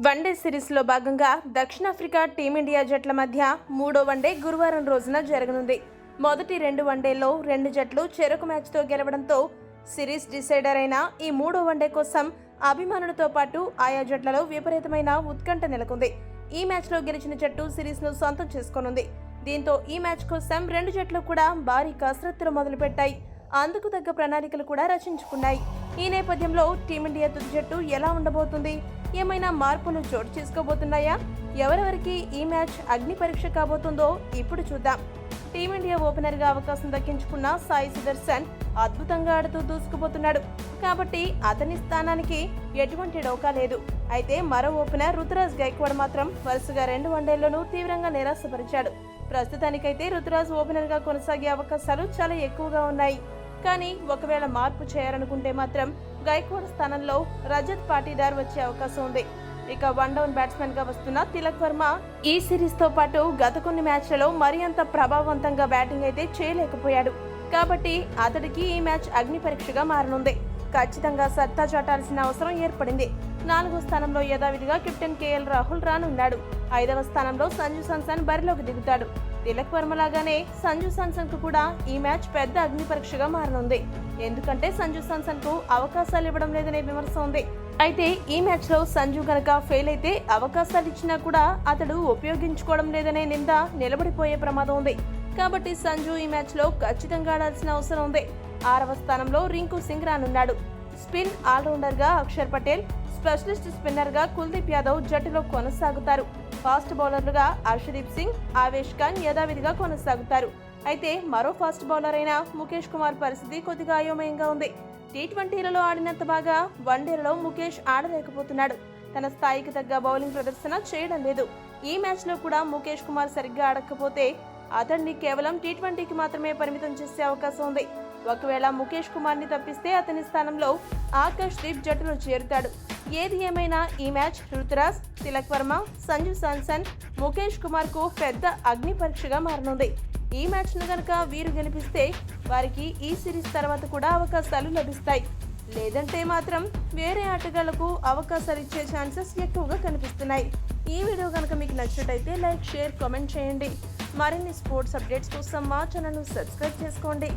One day సిరీస్లో భాగంగా దక్షిణాఫ్రికా టీమిండియా జట్ల మధ్య మూడో వన్డే గురువారం రోజున జరగనుంది. మొదటి 2 వన్డేల్లో 2 జట్లు చెరొక మ్యాచ్తో గెలవడంతో సిరీస్ డిసైడర్ అయిన ఈ మూడో వన్డే కోసం అభిమానులతో పాటు ఆయా జట్లలో విపరీతమైన ఉత్కంఠ నెలకొంది. ఈ మ్యాచ్లో గెలిచిన జట్టు సిరీస్ను సొంతం చేసుకోనుంది. దీంతో ఈ మ్యాచ్ కోసం 2 జట్లు కూడా భారీ కసరత్తులు మొదలుపెట్టాయి. అందుకు తగ్గ ప్రణాళికలు కూడా రచించుకున్నాయి. ఈ నేపథ్యంలో టీమిండియా తుది జట్టు ఎలా ఉండబోతుంది? ఏమైనా మార్పులు చోటు చేసుకోబోతున్నాయా? ఎవరెవరికి ఈ మ్యాచ్ అగ్ని పరీక్ష కాబోతుందో ఇప్పుడు చూద్దాం. టీమిండియా ఓపెనర్గా అవకాశం దక్కించుకున్న సాయి సుదర్శన్ అద్భుతంగా ఆడుతూ దూసుకుపోతున్నాడు కాబట్టి అతని స్థానానికి ఎటువంటి డోకా లేదు. అయితే మరో ఓపెనర్ రుతురాజ్ గైక్వాడ్ మాత్రం వరుసగా 2 వన్డేల్లోనూ తీవ్రంగా నిరాశపరిచాడు. ప్రస్తుతానికైతే రుతురాజ్ ఓపెనర్గా కొనసాగే అవకాశాలు చాలా ఎక్కువగా ఉన్నాయి. కానీ ఒకవేళ మార్పు చేయాలనుకుంటే మాత్రం గైక్వాడ్ స్థానంలో రజత్ పాటీదార్ వచ్చే అవకాశం ఉంది. ఇక వన్ డౌన్ బ్యాట్స్మెన్ గా వస్తున్న తిలక్ వర్మ ఈ సిరీస్ తో పాటు గత కొన్ని మ్యాచ్లలో మరి అంత ప్రభావవంతంగా బ్యాటింగ్ అయితే చేయలేకపోయాడు. కాబట్టి అతడికి ఈ మ్యాచ్ అగ్ని పరీక్షగా మారనుంది. ఖచ్చితంగా సత్తా చాటాల్సిన అవసరం ఏర్పడింది. 4వ స్థానంలో యథావిధిగా కెప్టెన్ కేఎల్ రాహుల్ రానున్నాడు. 5వ స్థానంలో సంజు సామ్సన్ బరిలోకి దిగుతాడు. తిలక్ వర్మ లాగానే సంజు సామ్సన్ కు కూడా ఈ మ్యాచ్ పెద్ద అగ్ని పరీక్షగా మారనుంది. ఎందుకంటే సంజు సామ్సన్ కు అవకాశాలు ఇవ్వడం లేదనే విమర్శ ఉంది. అయితే ఈ మ్యాచ్ లో సంజు గనక ఫెయిల్ అయితే అవకాశాలు ఇచ్చినా కూడా అతడు ఉపయోగించుకోవడం లేదనే నింద నిలబడిపోయే ప్రమాదం ఉంది. కాబట్టి సంజు ఈ మ్యాచ్ లో ఖచ్చితంగా ఆడాల్సిన అవసరం ఉంది. 6వ స్థానంలో రింకు సింగ్ రానున్నాడు. స్పిన్ ఆల్రౌండర్ గా అక్షర్ పటేల్, స్పెషలిస్ట్ స్పిన్నర్ గా కుల్దీప్ యాదవ్ జట్టులో కొనసాగుతారు. ఫాస్ట్ బౌలర్లుగా హర్షదీప్ సింగ్, ఆవేష్ ఖాన్ యథావిధిగా కొనసాగుతారు. అయితే మరో ఫాస్ట్ బౌలర్ అయిన ముఖేష్ కుమార్ పరిస్థితి కొద్దిగా అయోమయంగా ఉంది. టీ20లలో ఆడినంత బాగా వన్డేలలో ముఖేష్ ఆడలేకపోతున్నాడు. తన స్థాయికి తగ్గ బౌలింగ్ ప్రదర్శన చేయడం లేదు. ఈ మ్యాచ్ లో కూడా ముఖేష్ కుమార్ సరిగ్గా ఆడకపోతే అతన్ని కేవలం టీ20కి మాత్రమే పరిమితం చేసే అవకాశం ఉంది. ఒకవేళ ముఖేష్ కుమార్ ని తప్పిస్తే అతని స్థానంలో ఆకాష్ దీప్ జట్టులో చేరుతాడు. ఏది ఏమైనా ఈ మ్యాచ్ రుతురాజ్, తిలక్ వర్మ, సంజు సామ్సన్, ముఖేష్ కుమార్ కు పెద్ద అగ్ని పరీక్షగా మారనుంది. ఈ మ్యాచ్ ను గనక వీరు గెలిపిస్తే వారికి ఈ సిరీస్ తర్వాత కూడా అవకాశాలు లభిస్తాయి. లేదంటే మాత్రం వేరే ఆటగాళ్లకు అవకాశాలు ఇచ్చే ఛాన్సెస్ ఎక్కువగా కనిపిస్తున్నాయి. ఈ వీడియో కనుక మీకు నచ్చినట్టయితే లైక్, షేర్, కామెంట్ చేయండి. మరిన్ని స్పోర్ట్స్ అప్డేట్స్ కోసం మా ఛానల్ను సబ్స్క్రైబ్ చేసుకోండి.